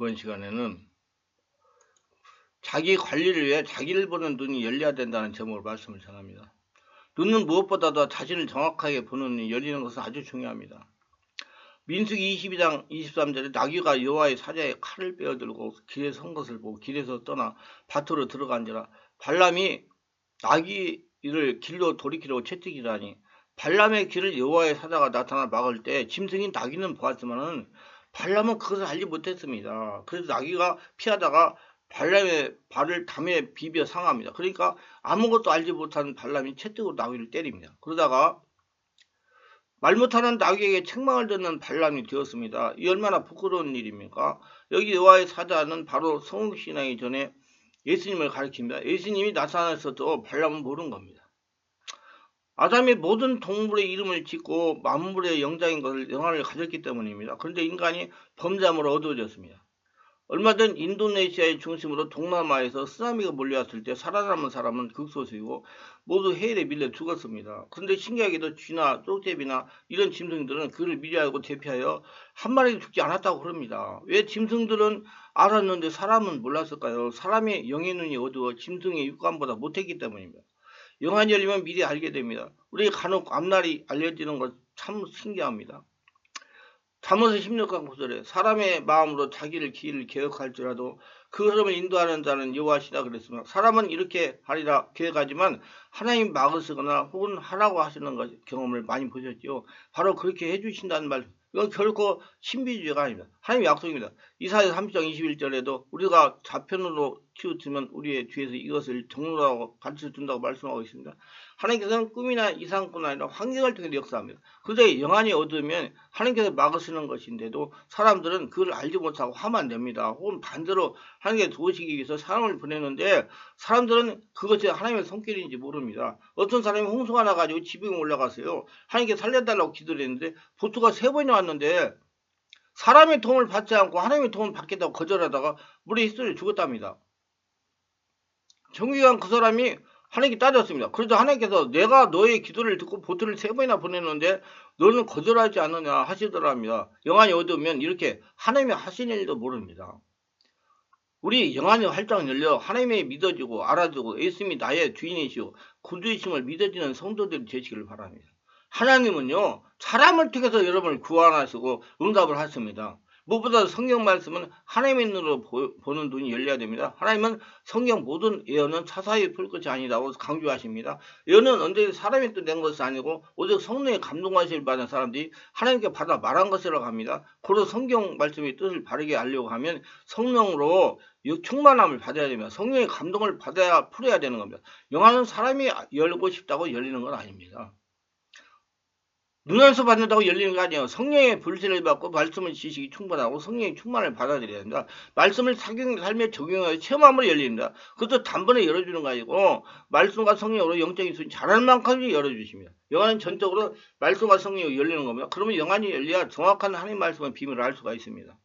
이번 시간에는 자기 관리를 위해 자기를 보는 눈이 열려야 된다는 제목으로 말씀을 전합니다. 눈은 무엇보다도 자신을 정확하게 보는 눈이 열리는 것은 아주 중요합니다. 민수기 22장 23절에 나귀가 여호와의 사자의 칼을 빼어들고 길에 선 것을 보고 길에서 떠나 밭으로 들어간지라. 발람이 나귀를 길로 돌이키려고 채찍이라니. 발람의 길을 여호와의 사자가 나타나 막을 때 짐승인 나귀는 보았지만은 발람은 그것을 알지 못했습니다. 그래서 나귀가 피하다가 발람의 발을 담에 비벼 상합니다. 그러니까 아무것도 알지 못한 발람이 채찍으로 나귀를 때립니다. 그러다가 말 못하는 나귀에게 책망을 듣는 발람이 되었습니다. 이 얼마나 부끄러운 일입니까? 여기 여호와의 사자는 바로 성육신하기 전에 예수님을 가리킵니다. 예수님이 나타났어도 발람은 모르는 겁니다. 아담이 모든 동물의 이름을 짓고 만물의 영장인 것을 영안을 가졌기 때문입니다. 그런데 인간이 범죄함으로 어두워졌습니다. 얼마 전 인도네시아의 중심으로 동남아에서 쓰나미가 몰려왔을 때 살아남은 사람은 극소수이고 모두 해일에 밀려 죽었습니다. 그런데 신기하게도 쥐나 쪽제비나 이런 짐승들은 그를 미리하고 대피하여 한 마리도 죽지 않았다고 그럽니다. 왜 짐승들은 알았는데 사람은 몰랐을까요? 사람의 영의 눈이 어두워 짐승의 육감보다 못했기 때문입니다. 영안이 열리면 미리 알게 됩니다. 우리 간혹 앞날이 알려지는 것 참 신기합니다. 잠언서 16강 9절에 사람의 마음으로 자기를 길을 계획할지라도 그 흐름을 인도하는 자는 여호와시라 그랬습니다. 사람은 이렇게 하리라 계획하지만 하나님 막으시거나 혹은 하라고 하시는 것 경험을 많이 보셨죠. 바로 그렇게 해주신다는 말. 이건 결코 신비주의가 아닙니다. 하나님의 약속입니다. 이사야 30장 21절에도 우리가 좌편으로 치우치면 우리의 뒤에서 이것을 정로라고 가르쳐준다고 말씀하고 있습니다. 하나님께서는 꿈이나 이상뿐 아니라 환경을 통해 역사합니다. 그런데 영안이 어두우면 하나님께서 막으시는 것인데도 사람들은 그걸 알지 못하고 하면 안 됩니다. 혹은 반대로 하나님께 도우시기 위해서 사람을 보내는데 사람들은 그것이 하나님의 손길인지 모릅니다. 어떤 사람이 홍수가 나가지고 지붕에 올라갔어요. 하나님께 살려달라고 기도를 했는데 보트가 3번이나 왔는데 사람의 도움을 받지 않고 하나님의 도움을 받겠다고 거절하다가 물에 휩쓸려 죽었답니다. 정규한 그 사람이 하나님께 따졌습니다. 그래서 하나님께서 내가 너의 기도를 듣고 보트를 3번이나 보냈는데 너는 거절하지 않느냐 하시더랍니다. 영안이 어두우면 이렇게 하나님이 하시는 일도 모릅니다. 우리 영안이 활짝 열려 하나님이 믿어지고 알아주고 예수님이 나의 주인이시고 구주이심을 믿어지는 성도들이 되시기를 바랍니다. 하나님은요 사람을 통해서 여러분을 구원하시고 응답을 하십니다. 무엇보다 성경 말씀은 하나님의 눈으로 보는 눈이 열려야 됩니다. 하나님은 성경 모든 예언은 사사의 풀 것이 아니라고 강조하십니다. 예언은 언제 사람이 또 낸 것이 아니고 오직 성령의 감동하심을 받은 사람들이 하나님께 받아 말한 것이라고 합니다. 그래서 성경 말씀의 뜻을 바르게 알려고 하면 성령으로 충만함을 받아야 됩니다. 성령의 감동을 받아야 풀어야 되는 겁니다. 영화는 사람이 열고 싶다고 열리는 건 아닙니다. 눈에서 받는다고 열리는 게 아니에요. 성령의 불신을 받고 말씀을 지식이 충분하고 성령의 충만을 받아들여야 됩니다. 말씀을 삶에 적용하여 체험함으로 열립니다. 그것도 단번에 열어주는 거 아니고 말씀과 성령으로 영적인 수준이 자랄 만큼 열어주십니다. 영안은 전적으로 말씀과 성령으로 열리는 겁니다. 그러면 영안이 열려야 정확한 하나님 말씀의 비밀을 알 수가 있습니다.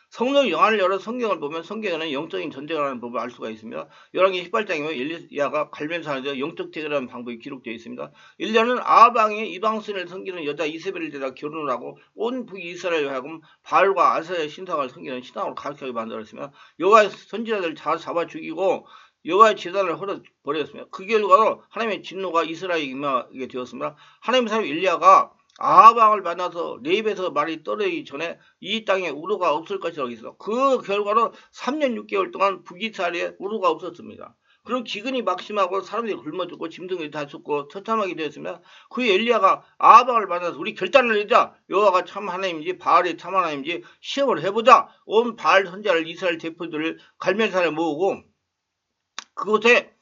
성령 영안을 열어 성경을 보면 성경에는 영적인 전쟁을 하는 법을 알 수가 있습니다. 열왕기 18장에 엘리야가 갈멜산에서 영적 대결하는 방법이 기록되어 있습니다. 엘리야는 아합왕이 이방신을 섬기는 여자 이세벨을 데다 결혼을 하고 온 북이스라엘을 하여금 바알과 아세라의 신상을 섬기는 신앙으로 가르치게 만들었으며 여호와의 선지자들을 다 잡아 죽이고 여호와의 제단을 헐어버렸습니다. 그 결과로 하나님의 진노가 이스라엘에 임하게 되었습니다. 하나님의 사람 엘리야가 아합왕을 만나서 내 입에서 말이 떨어지기 전에 이 땅에 우루가 없을 것이라고 했어. 그 결과로 3년 6개월 동안 북이스라엘에 우루가 없었습니다. 그리고 기근이 막심하고 사람들이 굶어 죽고 짐승들이 다 죽고 처참하게 되었습니다. 그 엘리야가 아합왕을 만나서 우리 결단을 내자. 여호와가 참 하나님인지 바알이 참 하나님인지 시험을 해보자. 온 바알 선지자를 이스라엘 대표들을 갈멜산에 모으고 그곳에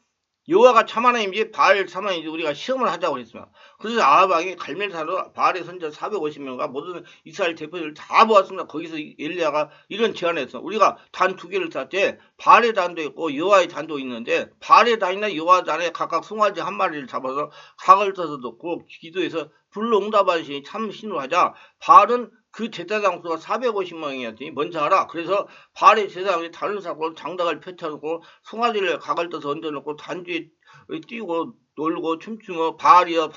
여호와가 참 하나님인지 바알 참 하나님인지 우리가 시험을 하자고 했습니다. 그래서 아합왕이 갈멜산으로 바알의 선지자 450명과 모든 이스라엘 대표들을 다 모았습니다. 거기서 엘리야가 이런 제안을 했어. 우리가 단 2개를 쌌대. 바알의 단도 있고 여호와의 단도 있는데 바알의 단이나 여호와 단에 각각 송아지 한 마리를 잡아서 각을 떠서 넣고 기도해서 불로 응답하는 신이 참 신으로 하자. 바알은 그 제사장 수가 450명이었더니 먼저 하라. 그래서 바알의 제사장이 다른 사람으로 장닭을 펼쳐놓고 송아지를 각을 떠서 얹어놓고 단주에 띄우고 놀고 춤추며 바알이여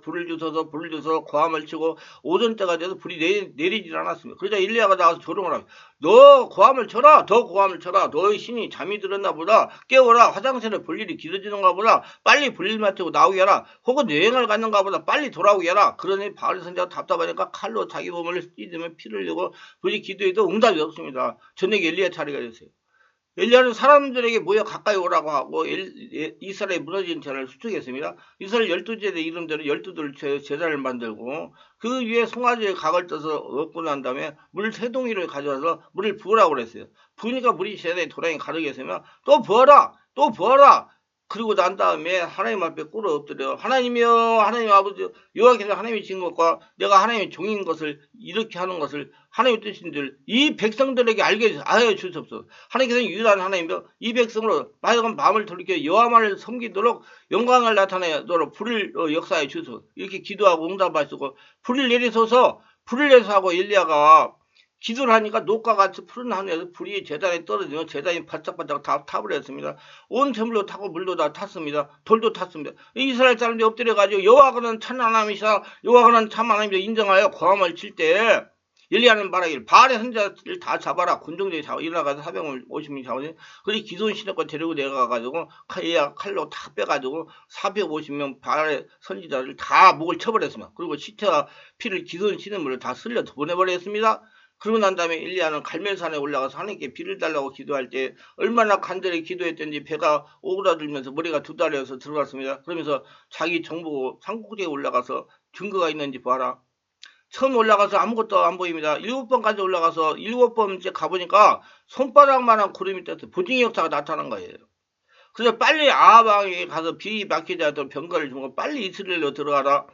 불을 주소서 고함을 치고 오전 때가 돼서 불이 내리질 않았습니다. 그러자 일리야가 나와서 조롱을 하고 너 고함을 쳐라 더 고함을 쳐라 너의 신이 잠이 들었나 보다 깨워라 화장실에 볼 일이 길어지는가 보다 빨리 볼일 마치고 나오게 하라 혹은 여행을 갔는가 보다 빨리 돌아오게 하라. 그러니 바알 선지자가 답답하니까 칼로 자기 몸을 찢으며 피를 흘리고 부디 기도해도 응답이 없습니다. 저녁에 엘리야 차례가 됐어요. 엘리야는 사람들에게 모여 가까이 오라고 하고 이스라엘에 무너진 재단을 수축했습니다. 이스라엘 12제대 이름대로 12돌 제단을 만들고 그 위에 송아지의 각을 떠서 엎고 난 다음에 물 3동이를 가져와서 물을 부으라고 그랬어요. 부으니까 물이 제단에 도량이 가득 했으면 또 부어라 그리고 난 다음에 하나님 앞에 꿇어 엎드려 하나님이여 하나님 아버지 여호와께서 하나님이 지은 것과 내가 하나님의 종인 것을 이렇게 하는 것을 하나님의 뜻인 줄 이 백성들에게 알게 하여 주옵소서. 하나님께서는 유일한 하나님이며 이 백성으로 마지막 마음을 돌이켜 여호와만을 섬기도록 영광을 나타내도록 불을 역사해 주소서. 이렇게 기도하고 응답하시고 불을 내리소서 하고 엘리야가 기도를 하니까 녹과 같이 푸른 하늘에서 불이 제단에 떨어지며 제단이 바짝바짝 다 타버렸습니다. 온 재물도 타고 물도 다 탔습니다. 돌도 탔습니다. 이스라엘 사람들이 엎드려가지고 여호와는 참 하나님이시다. 여호와는 참 하나님이다 인정하여 고함을 칠 때 엘리야는 말하기를 바알의 선지자를 다 잡아라. 군중들이 일어나가서 450명이 잡아서 그리 기드온 시내껏 데리고 내려가가지고 칼로 다 빼가지고 450명 바알의 선지자를 다 목을 쳐버렸습니다. 그리고 시체와 피를 기드온 시냇물을 다 쓸려 보내버렸습니다. 그러고 난 다음에 엘리야는 갈멜산에 올라가서 하나님께 비를 달라고 기도할 때 얼마나 간절히 기도했던지 배가 오그라들면서 머리가 두 달려서 들어갔습니다. 그러면서 자기 정보 산꼭대기에 올라가서 증거가 있는지 봐라. 처음 올라가서 아무것도 안 보입니다. 7번까지 올라가서 7번째 가보니까 손바닥만한 구름이 떠서 보증의 역사가 나타난 거예요. 그래서 빨리 아하방에 가서 비 막히지 않도록 병거를 주고 빨리 이스라엘로 들어가라.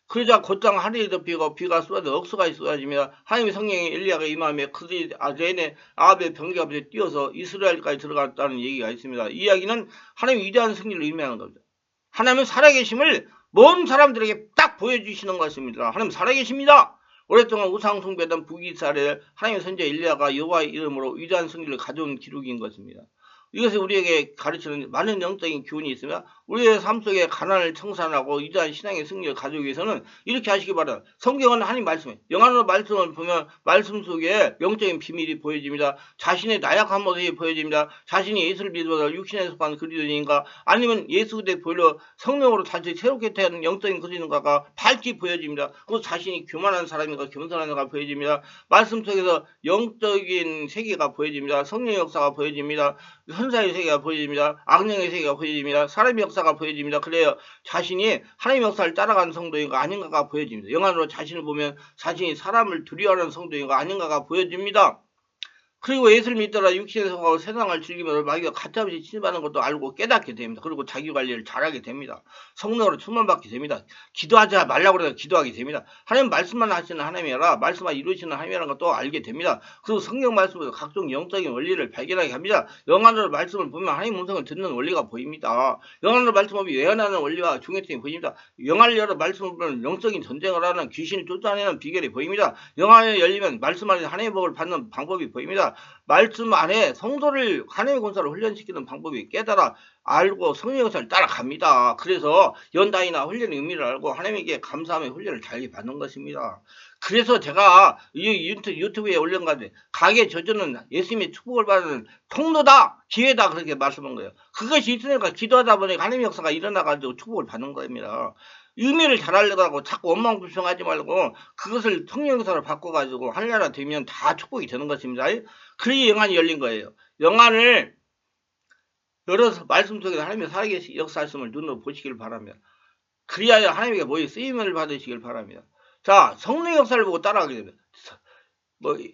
그러자 곧장 하늘이 덮이고 비가 쏟아져 억수가 쏟아지며 하나님의 성령이 엘리야가 임하며 그들이 내내 아합의 병기가 뛰어서 이스라엘까지 들어갔다는 얘기가 있습니다. 이 이야기는 하나님의 위대한 승리를 의미하는 겁니다. 하나님은 살아계심을 먼 사람들에게 딱 보여주시는 것입니다. 하나님 살아계십니다. 오랫동안 우상 숭배했던 북이스라엘 하나님의 선지자 엘리야가 여호와의 이름으로 위대한 승리를 가져온 기록인 것입니다. 이것이 우리에게 가르치는 많은 영적인 교훈이 있으며 우리의 삶 속에 가난을 청산하고 위대한 신앙의 승리를 가져오기 위해서는 이렇게 하시기 바랍니다. 성경은 하나님 말씀이에요. 영안으로 말씀을 보면 말씀 속에 영적인 비밀이 보여집니다. 자신의 나약한 모습이 보여집니다. 자신이 예수를 믿어서 육신에 속한 그리스도인가 아니면 예수 그대 보일러 성령으로 다시 새롭게 태어난 영적인 그리스도인가가 밝히 보여집니다. 그 자신이 교만한 사람인가 겸손한 사람가 보여집니다. 말씀 속에서 영적인 세계가 보여집니다. 성령의 역사가 보여집니다. 천사의 세계가 보여집니다. 악령의 세계가 보여집니다. 사람의 역사가 보여집니다. 그래요. 자신이 하나님의 역사를 따라가는 성도인가 아닌가가 보여집니다. 영안으로 자신을 보면 자신이 사람을 두려워하는 성도인가 아닌가가 보여집니다. 그리고 예수를 믿더라 육신에 속하고 세상을 즐기면서 마귀가 가짜없이 침입하는 것도 알고 깨닫게 됩니다. 그리고 자기관리를 잘하게 됩니다. 성령으로 충만받게 됩니다. 기도하지 말라고 그래서 기도하게 됩니다. 하나님 말씀만 하시는 하나님이라 말씀만 이루시는 하나님이라는 것도 알게 됩니다. 그리고 성경 말씀에서 각종 영적인 원리를 발견하게 합니다. 영안으로 말씀을 보면 하나님 음성을 듣는 원리가 보입니다. 영안으로 말씀을 예언하는 원리와 중요성이 보입니다. 영안으로 말씀을 보면 영적인 전쟁을 하는 귀신을 쫓아내는 비결이 보입니다. 영안이 열리면 말씀 안에서 하나님의 복을 받는 방법이 보입니다. 말씀 안에 성도를 하나님의 권사를 훈련시키는 방법이 깨달아 알고 성령의 역사를 따라갑니다. 그래서 연단이나 훈련의 의미를 알고 하나님에게 감사하며 훈련을 잘 받는 것입니다. 그래서 제가 이 유튜브에 올린 건데 가게 저주는 예수님의 축복을 받는 통로다 기회다 그렇게 말씀한 거예요. 그것이 있으니까 기도하다 보니까 하나님의 역사가 일어나가지고 축복을 받는 겁니다. 의미를 잘 알려고 자꾸 원망불평하지 말고 그것을 성령역사로 바꿔가지고 하늘나라 되면 다 축복이 되는 것입니다. 그래야 영안이 열린 거예요. 영안을 열어서 말씀 속에서 하나님의 살아계신 역사하심을 눈으로 보시길 바랍니다. 그리하여 하나님에게 모여 쓰임을 받으시길 바랍니다. 자, 성령 역사를 보고 따라가게 됩니다.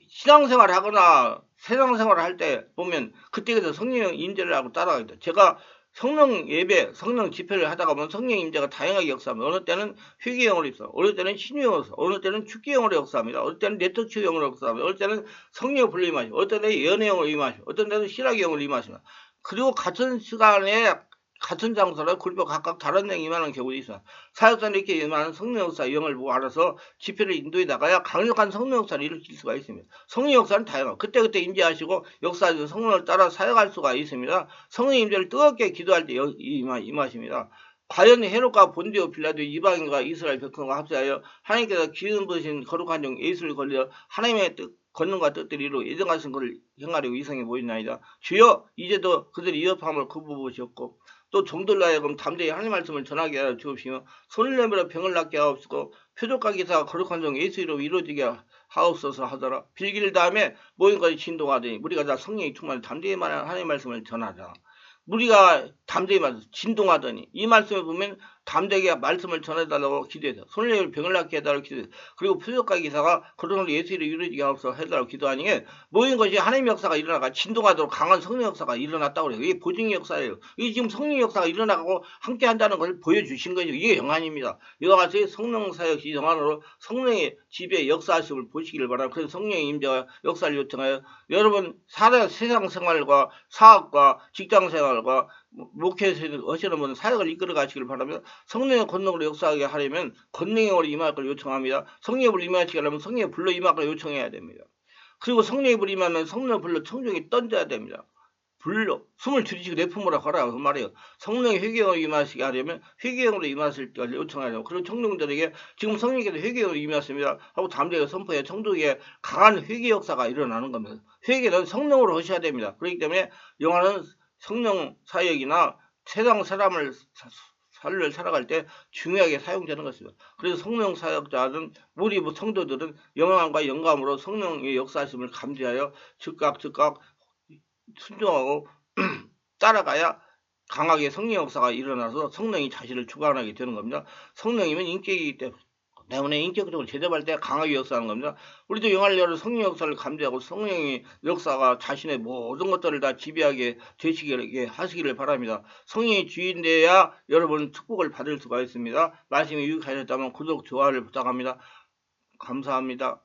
신앙생활을 하거나 세상생활을 할 때 보면 그때그때 성령 임재를 하고 따라가게 됩니다. 제가 성령 예배, 성령 집회를 하다가 보면 성령 임재가 다양하게 역사합니다. 어느 때는 회개형으로 있어, 어느 때는 신유형으로 있어, 어느 때는 축기형으로 역사합니다. 어느 때는 네트워크형으로 역사합니다. 어느 때는 성령 불로 임하시고, 어느 때는 예언형으로 임하시고, 어떤 때는 실학형으로 임하십니다. 그리고 같은 시간에 같은 장소로 굴벽 각각 다른 데 임하는 경우도 있어요. 사역자는 이렇게 임하는 성령 역사 영을 보고 알아서 집회를 인도해 나가야 강력한 성령 역사를 일으킬 수가 있습니다. 성령 역사는 다양하고 그때그때 임재하시고 역사하시고 성령을 따라 사역할 수가 있습니다. 성령 임재를 뜨겁게 기도할 때 임하십니다. 과연 헤롯과 본디오 빌라도 이방인과 이스라엘 백성과 합세하여 하나님께서 기름 부으신 거룩한 종 예수를 걸려 하나님의 권능과 뜻대로 이루 예정하신 것을 행하려고 이성에 모였나이다. 주여 이제도 그들이 위협함을 굽어보시었고 또 종들로 하여금 담대히 하나님 말씀을 전하게 하여 주옵시며 손을 내밀어 병을 낫게 하옵시고 표적과 기사가 거룩한 종 예수 이름으로 이루어지게 하옵소서 하더라. 빌기를 다음에 모인 것이 진동하더니 우리가 다 성령이 충만해 담대히 말하는 하나님 말씀을 전하자. 우리가 담대히 말해서 진동하더니 이 말씀을 보면 담대하게 말씀을 전해달라고 기도해서 손을 내밀어 병을 낫게 해달라고 기도해서 그리고 표적과 기사가 거룩한 예수 이름으로 이루어지게 하옵소서 해달라고 기도하니 모인 것이 하나님의 역사가 일어나가 진동하도록 강한 성령 역사가 일어났다고 그래요. 이게 보증의 역사예요. 이게 지금 성령 역사가 일어나고 함께 한다는 것을 보여주신 거죠. 이게 영안입니다. 이와 같이 성령 사역이 영안으로 성령의 지배 역사하심을 보시기를 바랍니다. 그래서 성령의 임재와 역사를 요청하여 여러분 세상 생활과 사업과 직장 생활과 목회에서 하시는 분은 사역을 이끌어 가시길 바랍니다. 성령의 권능으로 역사하게 하려면 권능의 영으로 임할 걸 요청합니다. 성령의 불로 임하시게 하려면 성령의 불로 임할 걸 요청해야 됩니다. 그리고 성령의 불로 임하면 성령의 불로 청중이 던져야 됩니다. 불로 숨을 들이쉬고 내품으로 가라 그 말이에요. 성령의 회개형으로 임하시게 하려면 회개형으로 임하실 걸 요청해야 돼요. 그리고 청중들에게 지금 성령께서 회개형으로 임하십니다 하고 담대하게 선포해 청중에 강한 회개 역사가 일어나는 겁니다. 회개는 성령으로 하셔야 됩니다. 그렇기 때문에 영화는 성령 사역이나 세상 사람을 삶을 살아갈 때 중요하게 사용되는 것입니다. 그래서 성령 사역자는 우리 성도들은 영광과 영감으로 성령의 역사하심을 감지하여 즉각 순종하고 따라가야 강하게 성령 역사가 일어나서 성령이 자신을 주관하게 되는 겁니다. 성령이면 인격이기 때문에 인격적으로 제대할 때 강하게 역사하는 겁니다. 우리도 영할려를 성령 역사를 감지하고 성령의 역사가 자신의 모든 것들을 다 지배하게 되시게 하시기를 바랍니다. 성령의 주인 되어야 여러분 축복을 받을 수가 있습니다. 말씀이 유익하셨다면 구독, 좋아요를 부탁합니다. 감사합니다.